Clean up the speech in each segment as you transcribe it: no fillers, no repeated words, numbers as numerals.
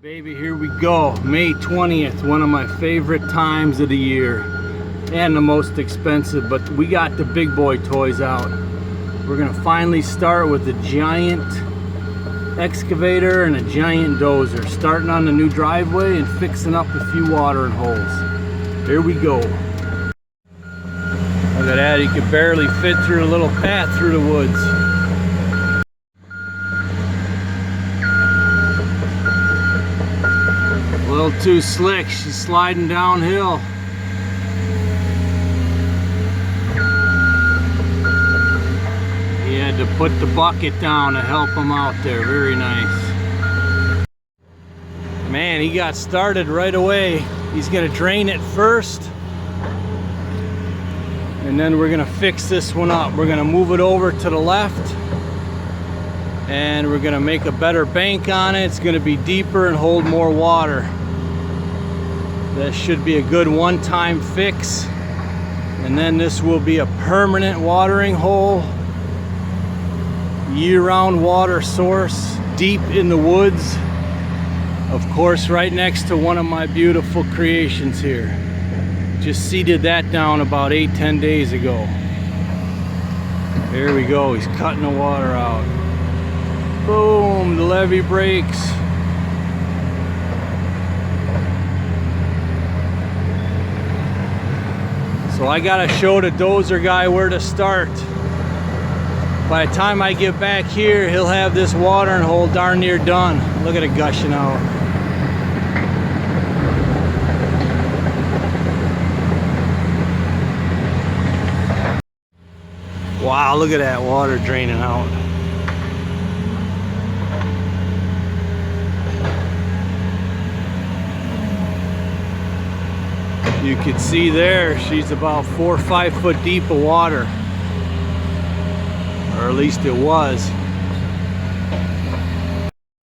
Baby, here we go. May 20th, one of my favorite times of the year and the most expensive, but we got the big boy toys out. We're gonna finally start with a giant excavator and a giant dozer, starting on the new driveway and fixing up a few watering holes. Here we go. Look at that, he could barely fit through a little path through the woods. A little too slick, she's sliding downhill. He had to put the bucket down to help him out there, very nice. Man, he got started right away. He's gonna drain it first, and then we're gonna fix this one up. We're gonna move it over to the left, and we're gonna make a better bank on it. It's gonna be deeper and hold more water. That should be a good one-time fix. And then this will be a permanent watering hole, year-round water source, deep in the woods. Of course, right next to one of my beautiful creations here. Just seeded that down about 8-10 days ago. Here we go, he's cutting the water out. Boom, the levee breaks. So I gotta show the dozer guy where to start. By the time I get back here, he'll have this watering hole darn near done. Look at it gushing out. Wow, look at that water draining out. You can see there, she's about 4 or 5 foot deep of water. Or at least it was.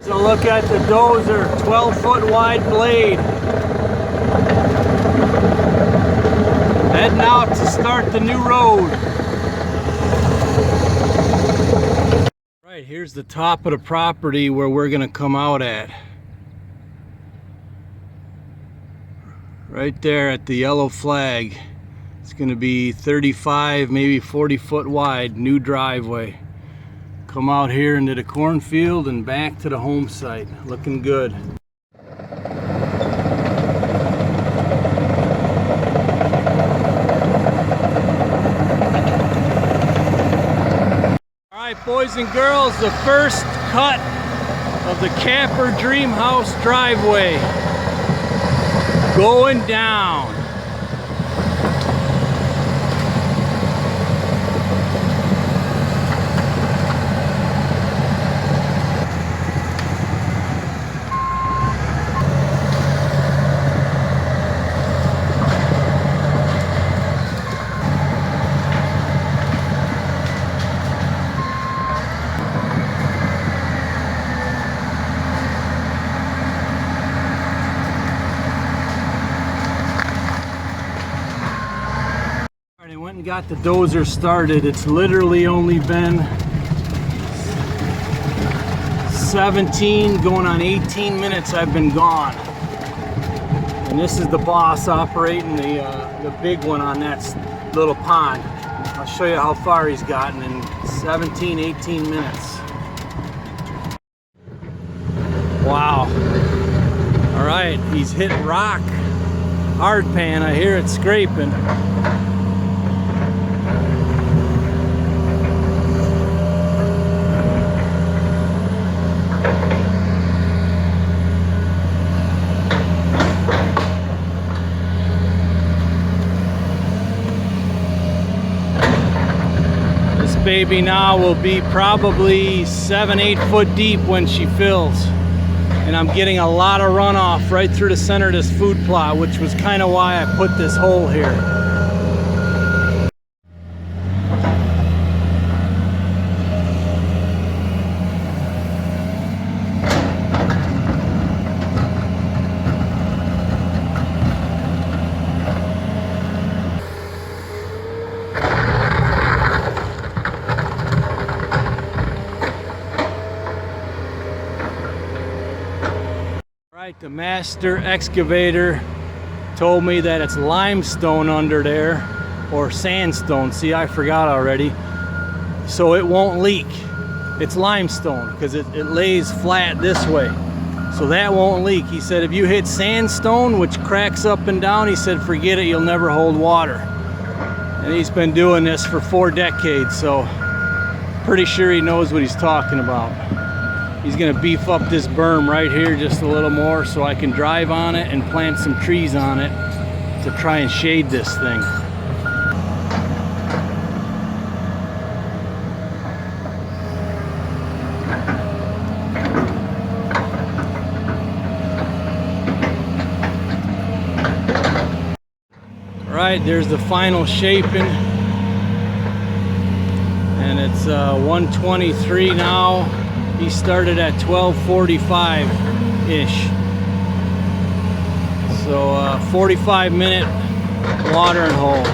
So look at the dozer, 12-foot wide blade. Heading out to start the new road. Right, here's the top of the property where we're gonna come out at. Right there at the yellow flag. It's gonna be 35, maybe 40 foot wide, new driveway. Come out here into the cornfield and back to the home site. Looking good. All right, boys and girls, the first cut of the camper dream house driveway. Going down. Got the dozer started. It's literally only been 17 going on 18 minutes I've been gone, and this is the boss operating the big one on that little pond. I'll show you how far he's gotten in 17-18 minutes. Wow. All right, he's hit rock hard pan. I hear it scraping. Baby now will be probably 7-8 foot deep when she fills, and I'm getting a lot of runoff right through the center of this food plot, which was kind of why I put this hole here. Right, the master excavator told me that it's limestone under there, or sandstone. See, I forgot already. So it won't leak. It's limestone because it lays flat this way. So that won't leak. He said if you hit sandstone, which cracks up and down, he said forget it, you'll never hold water. And he's been doing this for 4 decades, so pretty sure he knows what he's talking about. He's gonna beef up this berm right here just a little more so I can drive on it and plant some trees on it to try and shade this thing. Right, there's the final shaping, and it's 1:23 now. He started at 12:45-ish. So 45-minute watering hole.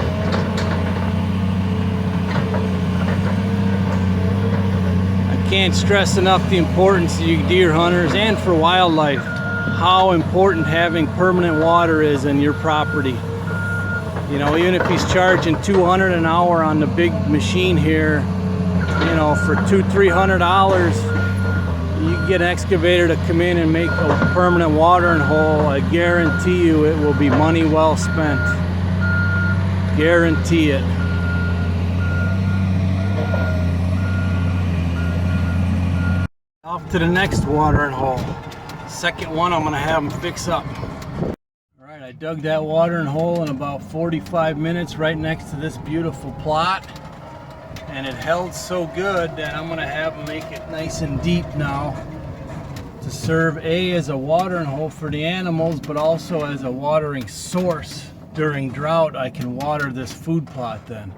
I can't stress enough the importance to you deer hunters and for wildlife, how important having permanent water is in your property. You know, even if he's charging $200 an hour on the big machine here, you know, for $200-300, you can get an excavator to come in and make a permanent watering hole. I guarantee you it will be money well spent. Guarantee it. Off to the next watering hole. Second one I'm gonna have him fix up. All right, I dug that watering hole in about 45 minutes right next to this beautiful plot. And it held so good that I'm gonna have them make it nice and deep now to serve as a watering hole for the animals, but also as a watering source. During drought, I can water this food plot then.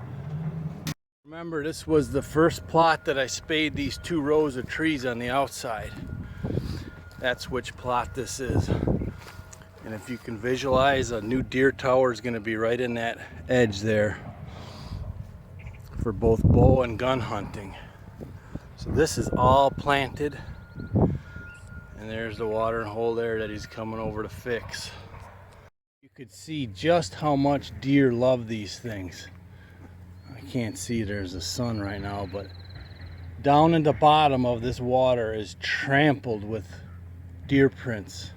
Remember, this was the first plot that I spayed these 2 rows of trees on the outside. That's which plot this is. And if you can visualize, a new deer tower is gonna be right in that edge there, for both bow and gun hunting. So this is all planted, and there's the watering hole there that he's coming over to fix. You could see just how much deer love these things. I can't see, there's the sun right now, but down in the bottom of this water is trampled with deer prints.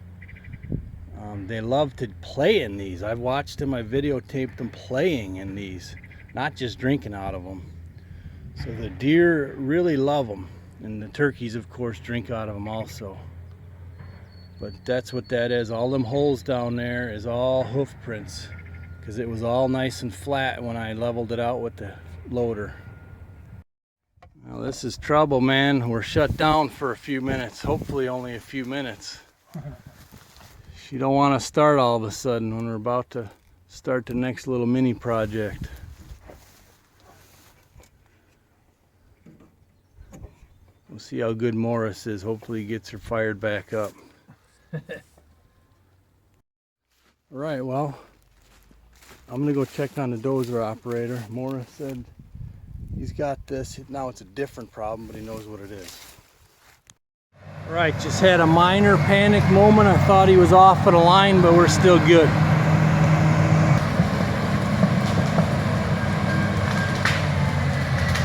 They love to play in these. I've watched them, I videotaped them playing in these, not just drinking out of them. So the deer really love them, and the turkeys of course drink out of them also. But that's what that is. All them holes down there is all hoof prints, because it was all nice and flat when I leveled it out with the loader. Now this is trouble, man. We're shut down for a few minutes, hopefully only a few minutes. You don't want to start all of a sudden when we're about to start the next little mini project. We'll see how good Morris is. Hopefully he gets her fired back up. Alright, well, I'm going to go check on the dozer operator. Morris said he's got this. Now it's a different problem, but he knows what it is. Alright, just had a minor panic moment. I thought he was off of the line, but we're still good.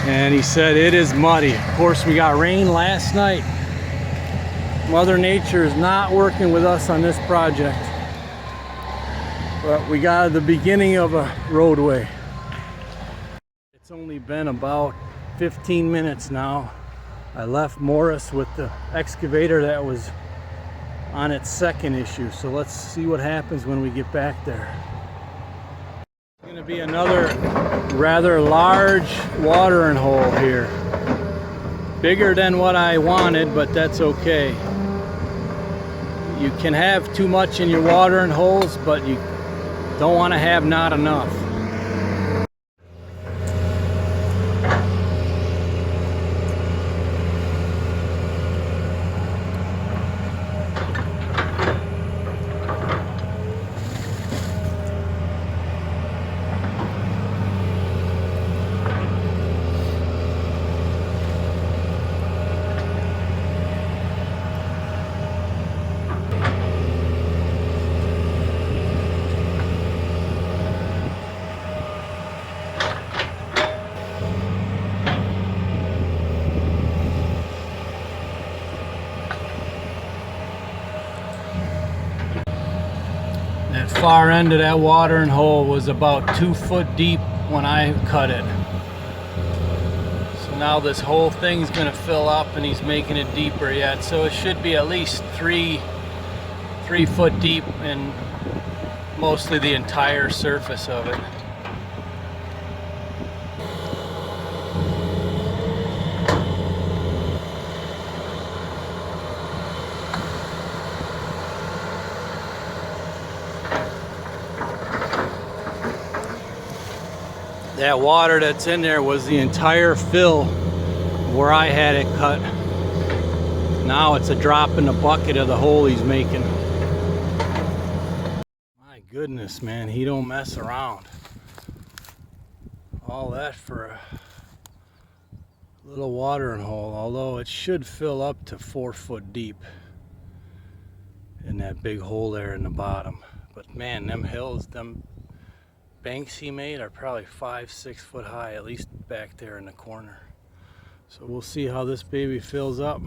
And he said it is muddy. Of course, we got rain last night. Mother Nature is not working with us on this project. But we got the beginning of a roadway. It's only been about 15 minutes now. I left Morris with the excavator that was on its second issue. So let's see what happens when we get back there. It's going to be another rather large watering hole here. Bigger than what I wanted, but that's okay. You can have too much in your watering holes, but you don't want to have not enough. That far end of that watering hole was about 2 foot deep when I cut it. So now this whole thing's gonna fill up and he's making it deeper yet. So it should be at least 3 foot deep in mostly the entire surface of it. That water that's in there was the entire fill where I had it cut. Now it's a drop in the bucket of the hole he's making. My goodness, man, he don't mess around. All that for a little watering hole, although it should fill up to 4 foot deep in that big hole there in the bottom. But man, them hills, them banks he made are probably 5-6 foot high, at least back there in the corner. So we'll see how this baby fills up.